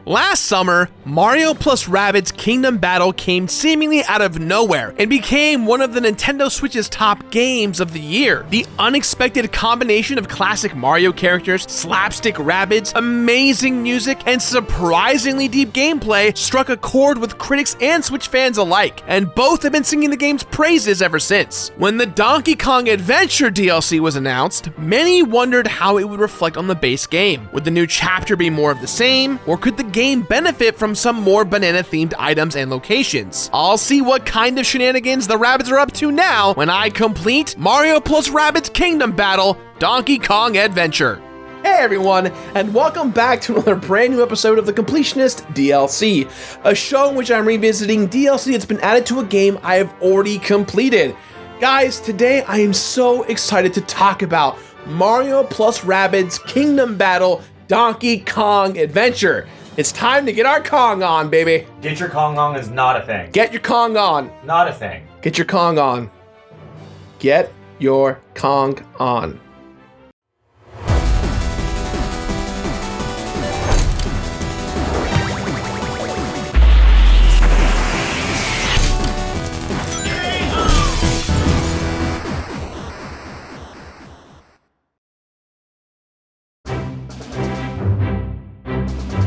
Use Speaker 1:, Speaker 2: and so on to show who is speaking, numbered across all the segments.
Speaker 1: Last summer, Mario plus Rabbids Kingdom Battle came seemingly out of nowhere and became one of the Nintendo Switch's top games of the year. The unexpected combination of classic Mario characters, slapstick Rabbids, amazing music, and surprisingly deep gameplay struck a chord with critics and Switch fans alike, and both have been singing the game's praises ever since. When the Donkey Kong Adventure DLC was announced, many wondered how it would reflect on the base game. Would the new chapter be more of the same, or could the game benefit from some more banana-themed items and locations? I'll see what kind of shenanigans the Rabbids are up to now when I complete Mario plus Rabbids Kingdom Battle Donkey Kong Adventure.
Speaker 2: Hey everyone, and welcome back to another brand new episode of the Completionist DLC, a show in which I'm revisiting DLC that's been added to a game I have already completed. Guys, today I am so excited to talk about Mario plus Rabbids Kingdom Battle Donkey Kong Adventure. It's time to get our Kong on, baby.
Speaker 3: Get your Kong on is not a thing.
Speaker 2: Get your Kong on.
Speaker 3: Not a thing.
Speaker 2: Get your Kong on. Get your Kong on.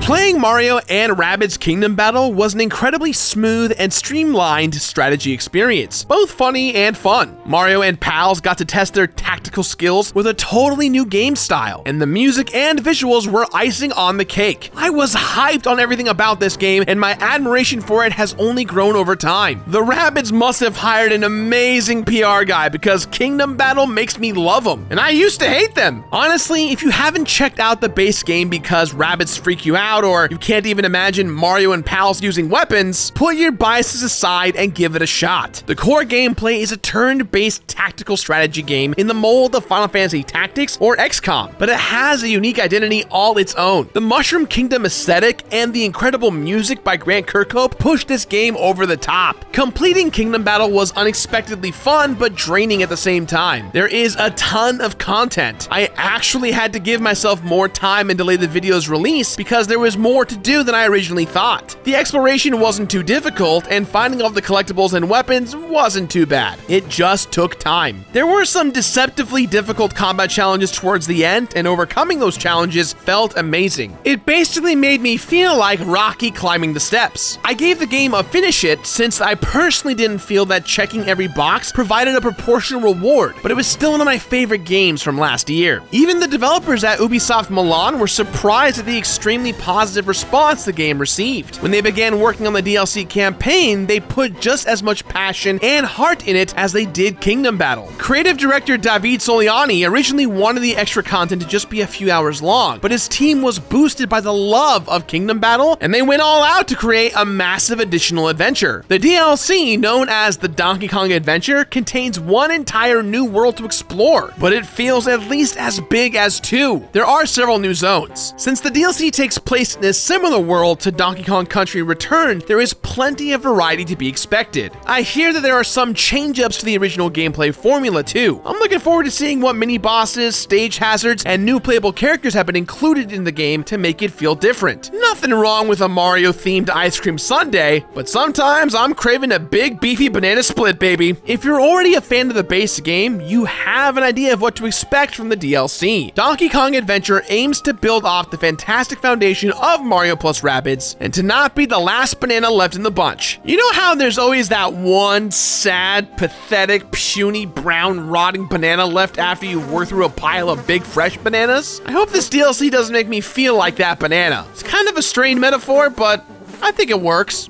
Speaker 1: Playing Mario and Rabbids Kingdom Battle was an incredibly smooth and streamlined strategy experience, both funny and fun. Mario and pals got to test their tactical skills with a totally new game style, and the music and visuals were icing on the cake. I was hyped on everything about this game, and my admiration for it has only grown over time. The Rabbids must have hired an amazing PR guy because Kingdom Battle makes me love them, and I used to hate them. Honestly, if you haven't checked out the base game because Rabbids freak you out, or you can't even imagine Mario and pals using weapons, put your biases aside and give it a shot. The core gameplay is a turn-based tactical strategy game in the mold of Final Fantasy Tactics or XCOM, but it has a unique identity all its own. The Mushroom Kingdom aesthetic and the incredible music by Grant Kirkhope pushed this game over the top. Completing Kingdom Battle was unexpectedly fun but draining at the same time. There is a ton of content. I actually had to give myself more time and delay the video's release because there was more to do than I originally thought. The exploration wasn't too difficult, and finding all the collectibles and weapons wasn't too bad. It just took time. There were some deceptively difficult combat challenges towards the end, and overcoming those challenges felt amazing. It basically made me feel like Rocky climbing the steps. I gave the game a finish it since I personally didn't feel that checking every box provided a proportional reward, but it was still one of my favorite games from last year. Even the developers at Ubisoft Milan were surprised at the extremely positive response the game received. When they began working on the DLC campaign, they put just as much passion and heart in it as they did Kingdom Battle. Creative director David Soliani originally wanted the extra content to just be a few hours long, but his team was boosted by the love of Kingdom Battle, and they went all out to create a massive additional adventure. The DLC, known as the Donkey Kong Adventure, contains one entire new world to explore, but it feels at least as big as two. There are several new zones. Since the DLC takes place in a similar world to Donkey Kong Country Returns, there is plenty of variety to be expected. I hear that there are some change-ups to the original gameplay formula too. I'm looking forward to seeing what mini-bosses, stage hazards, and new playable characters have been included in the game to make it feel different. Nothing wrong with a Mario-themed ice cream sundae, but sometimes I'm craving a big beefy banana split, baby. If you're already a fan of the base game, you have an idea of what to expect from the DLC. Donkey Kong Adventure aims to build off the fantastic foundation of Mario plus Rabbids, and to not be the last banana left in the bunch. You know how there's always that one sad, pathetic, puny, brown, rotting banana left after you've worked through a pile of big, fresh bananas? I hope this DLC doesn't make me feel like that banana. It's kind of a strained metaphor, but I think it works.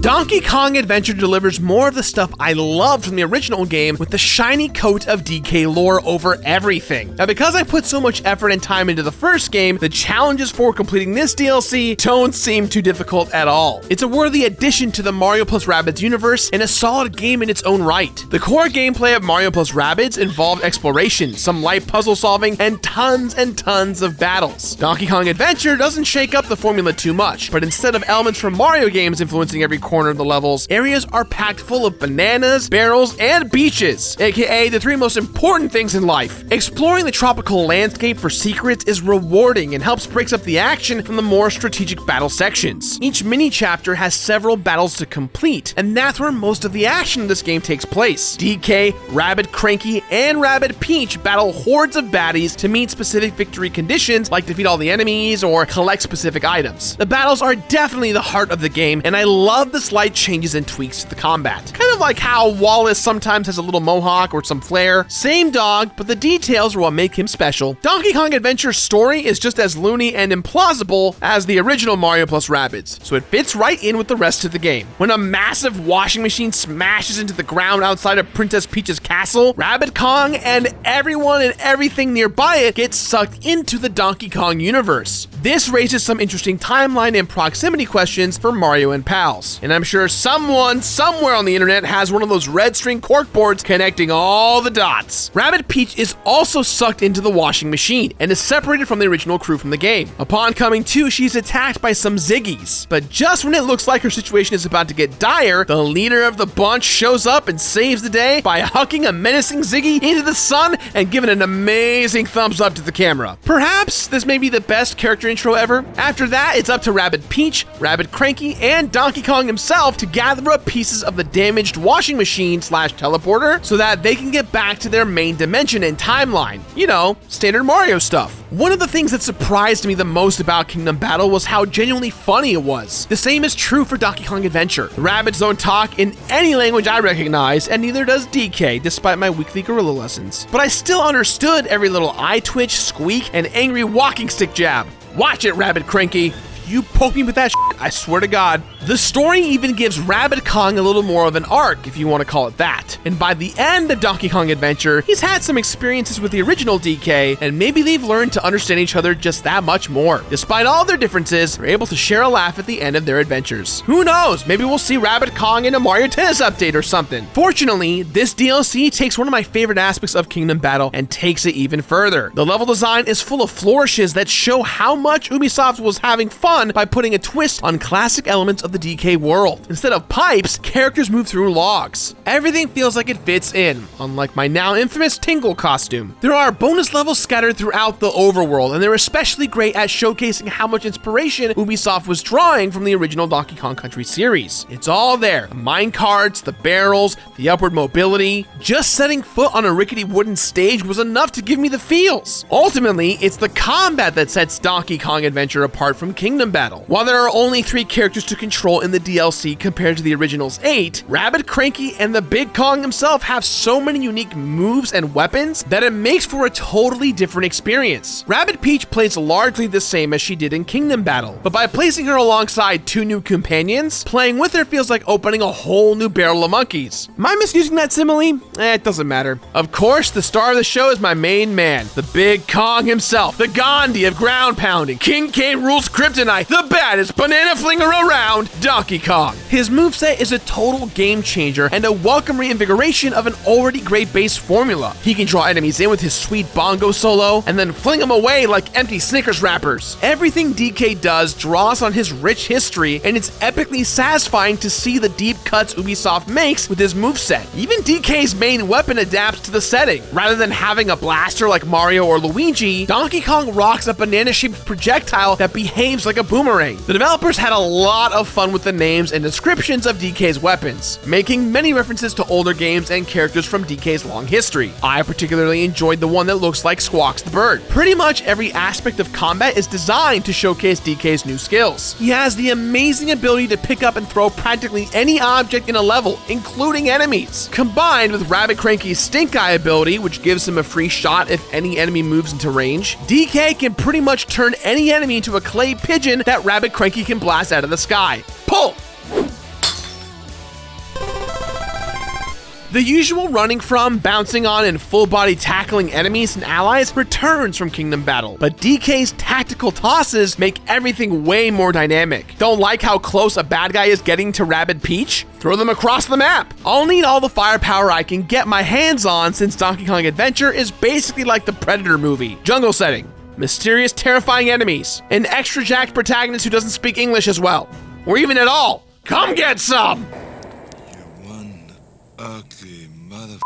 Speaker 1: Donkey Kong Adventure delivers more of the stuff I loved from the original game with the shiny coat of DK lore over everything. Now, because I put so much effort and time into the first game, the challenges for completing this DLC don't seem too difficult at all. It's a worthy addition to the Mario plus Rabbids universe and a solid game in its own right. The core gameplay of Mario plus Rabbids involved exploration, some light puzzle solving, and tons of battles. Donkey Kong Adventure doesn't shake up the formula too much, but instead of elements from Mario games influencing every corner corner of the levels, areas are packed full of bananas, barrels, and beaches, aka the three most important things in life. Exploring the tropical landscape for secrets is rewarding and helps break up the action from the more strategic battle sections. Each mini chapter has several battles to complete, and that's where most of the action in this game takes place. DK, Rabbid Cranky, and Rabbid Peach battle hordes of baddies to meet specific victory conditions like defeat all the enemies or collect specific items. The battles are definitely the heart of the game, and I love the slight changes and tweaks to the combat. Kind of like how Wallace sometimes has a little mohawk or some flair. Same dog, but the details are what make him special. Donkey Kong Adventure's story is just as loony and implausible as the original Mario plus Rabbids, so it fits right in with the rest of the game. When a massive washing machine smashes into the ground outside of Princess Peach's castle, Rabbid Kong and everyone and everything nearby it gets sucked into the Donkey Kong universe. This raises some interesting timeline and proximity questions for Mario and pals, and I'm sure someone somewhere on the internet has one of those red string corkboards connecting all the dots. Rabbid Peach is also sucked into the washing machine and is separated from the original crew from the game. Upon coming to, she's attacked by some Ziggies, but just when it looks like her situation is about to get dire, the leader of the bunch shows up and saves the day by hucking a menacing Ziggy into the sun and giving an amazing thumbs up to the camera. Perhaps this may be the best character intro ever. After that, it's up to Rabbid Peach, Rabbid Cranky, and Donkey Kong himself to gather up pieces of the damaged washing machine / teleporter so that they can get back to their main dimension and timeline. You know, standard Mario stuff. One of the things that surprised me the most about Kingdom Battle was how genuinely funny it was. The same is true for Donkey Kong Adventure. The Rabbids don't talk in any language I recognize, and neither does DK, despite my weekly gorilla lessons. But I still understood every little eye twitch, squeak, and angry walking stick jab. Watch it, Rabbid Cranky. You poke me with that shit, I swear to God. The story even gives Rabbid Kong a little more of an arc, if you want to call it that. And by the end of Donkey Kong Adventure, he's had some experiences with the original DK, and maybe they've learned to understand each other just that much more. Despite all their differences, they're able to share a laugh at the end of their adventures. Who knows, maybe we'll see Rabbid Kong in a Mario Tennis update or something. Fortunately, this DLC takes one of my favorite aspects of Kingdom Battle and takes it even further. The level design is full of flourishes that show how much Ubisoft was having fun by putting a twist on classic elements of the DK world. Instead of pipes, characters move through logs. Everything feels like it fits in, unlike my now infamous Tingle costume. There are bonus levels scattered throughout the overworld, and they're especially great at showcasing how much inspiration Ubisoft was drawing from the original Donkey Kong Country series. It's all there. The mine carts, the barrels, the upward mobility. Just setting foot on a rickety wooden stage was enough to give me the feels. Ultimately, it's the combat that sets Donkey Kong Adventure apart from Kingdom Battle. While there are only 3 characters to control in the DLC compared to the original's 8, Rabbid Cranky and the Big Kong himself have so many unique moves and weapons that it makes for a totally different experience. Rabbid Peach plays largely the same as she did in Kingdom Battle, but by placing her alongside 2 new companions, playing with her feels like opening a whole new barrel of monkeys. Am I misusing that simile? It doesn't matter. Of course, the star of the show is my main man, the Big Kong himself, the Gandhi of ground pounding, King K. rules Kryptonite, the baddest banana flinger around, Donkey Kong. His moveset is a total game changer and a welcome reinvigoration of an already great base formula. He can draw enemies in with his sweet bongo solo and then fling them away like empty Snickers wrappers. Everything DK does draws on his rich history, and it's epically satisfying to see the deep cuts Ubisoft makes with his moveset. Even DK's main weapon adapts to the setting. Rather than having a blaster like Mario or Luigi, Donkey Kong rocks a banana-shaped projectile that behaves like a boomerang. The developers had a lot of fun with the names and descriptions of DK's weapons, making many references to older games and characters from DK's long history. I particularly enjoyed the one that looks like Squawks the Bird. Pretty much every aspect of combat is designed to showcase DK's new skills. He has the amazing ability to pick up and throw practically any object in a level, including enemies. Combined with Rabbid Cranky's Stink Eye ability, which gives him a free shot if any enemy moves into range, DK can pretty much turn any enemy into a clay pigeon that Rabbid Cranky can blast out of the sky. Pull! The usual running from, bouncing on, and full body tackling enemies and allies returns from Kingdom Battle, but DK's tactical tosses make everything way more dynamic. Don't like how close a bad guy is getting to Rabbid Peach? Throw them across the map. I'll need all the firepower I can get my hands on, since Donkey Kong Adventure is basically like the Predator movie. Jungle setting, mysterious terrifying enemies, an extra jacked protagonist who doesn't speak English as well, or even at all. Come get some!
Speaker 4: You one ugly motherfucker.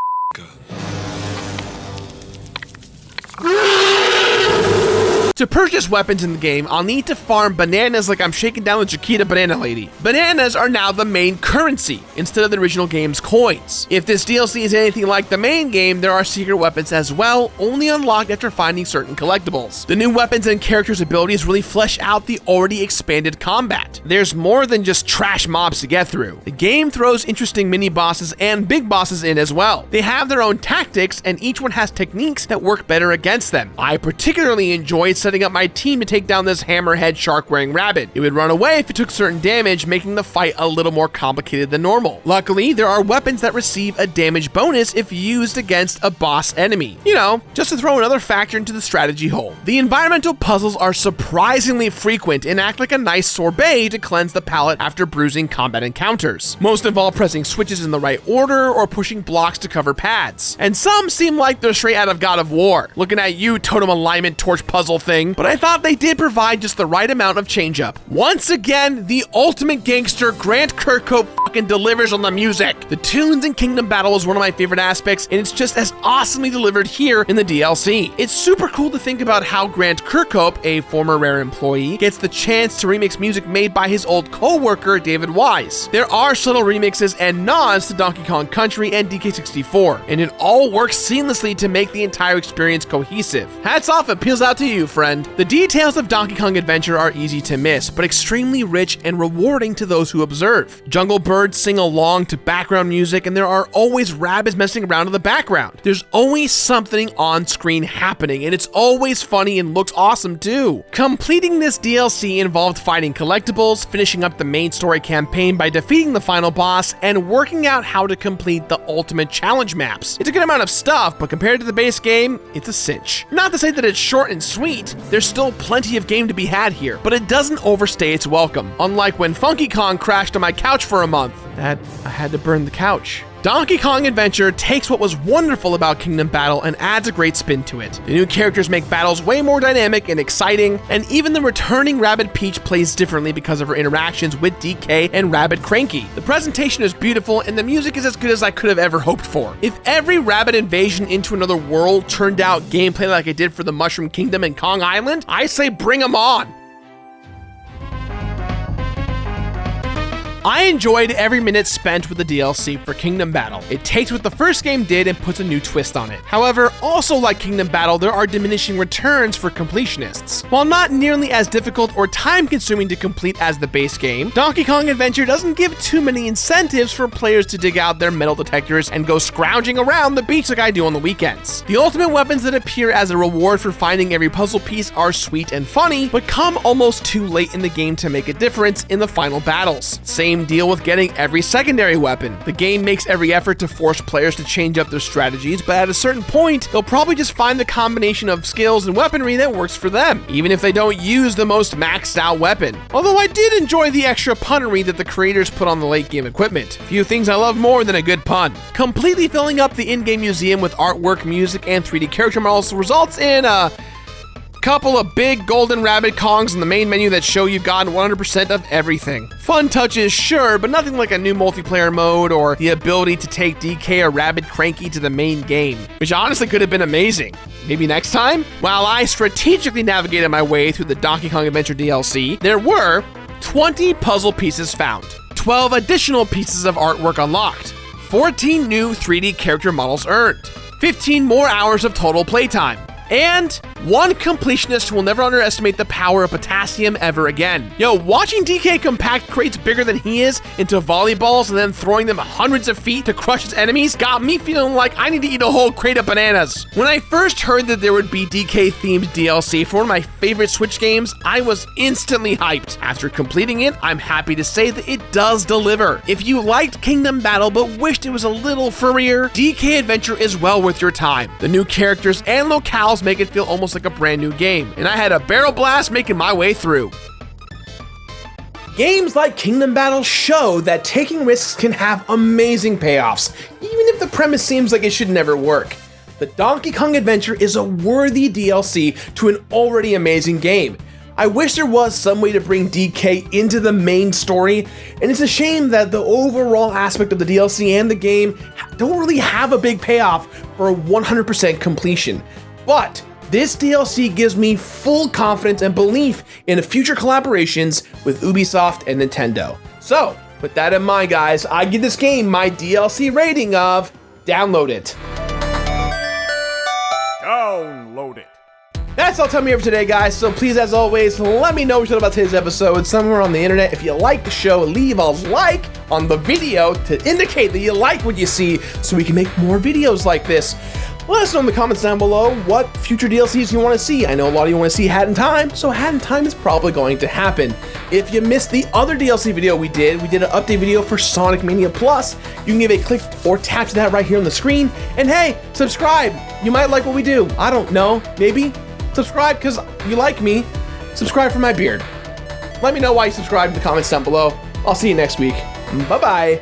Speaker 1: To purchase weapons in the game, I'll need to farm bananas like I'm shaking down the Chiquita banana lady. Bananas are now the main currency, instead of the original game's coins. If this DLC is anything like the main game, there are secret weapons as well, only unlocked after finding certain collectibles. The new weapons and characters' abilities really flesh out the already expanded combat. There's more than just trash mobs to get through. The game throws interesting mini-bosses and big bosses in as well. They have their own tactics, and each one has techniques that work better against them. I particularly enjoyed setting up my team to take down this hammerhead shark-wearing rabbit. It would run away if it took certain damage, making the fight a little more complicated than normal. Luckily, there are weapons that receive a damage bonus if used against a boss enemy. You know, just to throw another factor into the strategy hole. The environmental puzzles are surprisingly frequent and act like a nice sorbet to cleanse the palate after bruising combat encounters. Most involve pressing switches in the right order or pushing blocks to cover pads. And some seem like they're straight out of God of War. Looking at you, totem alignment torch puzzle thing. But I thought they did provide just the right amount of change up. Once again, the ultimate gangster Grant Kirkhope fucking delivers on the music. The tunes in Kingdom Battle is one of my favorite aspects, and it's just as awesomely delivered here in the DLC. It's super cool to think about how Grant Kirkhope, a former Rare employee, gets the chance to remix music made by his old co-worker David Wise. There are subtle remixes and nods to Donkey Kong Country and DK64, and it all works seamlessly to make the entire experience cohesive. Hats off and peels out to you, friend. The details of Donkey Kong Adventure are easy to miss, but extremely rich and rewarding to those who observe. Jungle birds sing along to background music, and there are always rabbits messing around in the background. There's always something on screen happening, and it's always funny and looks awesome too. Completing this DLC involved fighting collectibles, finishing up the main story campaign by defeating the final boss, and working out how to complete the ultimate challenge maps. It's a good amount of stuff, but compared to the base game, it's a cinch. Not to say that it's short and sweet. There's still plenty of game to be had here, but it doesn't overstay its welcome. Unlike when Funky Kong crashed on my couch for a month, that I had to burn the couch. Donkey Kong Adventure takes what was wonderful about Kingdom Battle and adds a great spin to it. The new characters make battles way more dynamic and exciting, and even the returning Rabbid Peach plays differently because of her interactions with DK and Rabbid Cranky. The presentation is beautiful, and the music is as good as I could have ever hoped for. If every Rabbid invasion into another world turned out gameplay like it did for the Mushroom Kingdom and Kong Island, I say bring them on! I enjoyed every minute spent with the DLC for Kingdom Battle. It takes what the first game did and puts a new twist on it. However, also like Kingdom Battle, there are diminishing returns for completionists. While not nearly as difficult or time-consuming to complete as the base game, Donkey Kong Adventure doesn't give too many incentives for players to dig out their metal detectors and go scrounging around the beach like I do on the weekends. The ultimate weapons that appear as a reward for finding every puzzle piece are sweet and funny, but come almost too late in the game to make a difference in the final battles. Same deal with getting every secondary weapon. The game makes every effort to force players to change up their strategies, but at a certain point, they'll probably just find the combination of skills and weaponry that works for them, even if they don't use the most maxed out weapon. Although I did enjoy the extra punnery that the creators put on the late game equipment. Few things I love more than a good pun. Completely filling up the in-game museum with artwork, music, and 3D character models results in a couple of big golden rabbit Kongs in the main menu that show you've gotten 100% of everything. Fun touches, sure, but nothing like a new multiplayer mode or the ability to take DK or Rabbid Cranky to the main game, which honestly could have been amazing. Maybe next time? While I strategically navigated my way through the Donkey Kong Adventure DLC, there were 20 puzzle pieces found, 12 additional pieces of artwork unlocked, 14 new 3D character models earned, 15 more hours of total playtime, and one completionist who will never underestimate the power of potassium ever again. Yo, watching DK compact crates bigger than he is into volleyballs and then throwing them hundreds of feet to crush his enemies got me feeling like I need to eat a whole crate of bananas. When I first heard that there would be DK-themed DLC for one of my favorite Switch games, I was instantly hyped. After completing it, I'm happy to say that it does deliver. If you liked Kingdom Battle but wished it was a little furrier, DK Adventure is well worth your time. The new characters and locales make it feel almost like a brand new game, and I had a barrel blast making my way through.
Speaker 2: Games like Kingdom Battle show that taking risks can have amazing payoffs, even if the premise seems like it should never work. The Donkey Kong Adventure is a worthy DLC to an already amazing game. I wish there was some way to bring DK into the main story, and it's a shame that the overall aspect of the DLC and the game don't really have a big payoff for 100% completion. But this DLC gives me full confidence and belief in future collaborations with Ubisoft and Nintendo. So, with that in mind, guys, I give this game my DLC rating of download it.
Speaker 5: Download it.
Speaker 2: That's all time we have for today, guys, so please, as always, let me know what you thought about today's episode somewhere on the internet. If you like the show, leave a like on the video to indicate that you like what you see so we can make more videos like this. Let us know in the comments down below what future DLCs you want to see. I know a lot of you want to see Hat in Time, so Hat in Time is probably going to happen. If you missed the other DLC video we did an update video for Sonic Mania Plus. You can give a click or tap to that right here on the screen. And hey, subscribe. You might like what we do. I don't know, maybe. Subscribe because you like me. Subscribe for my beard. Let me know why you subscribe in the comments down below. I'll see you next week. Bye-bye.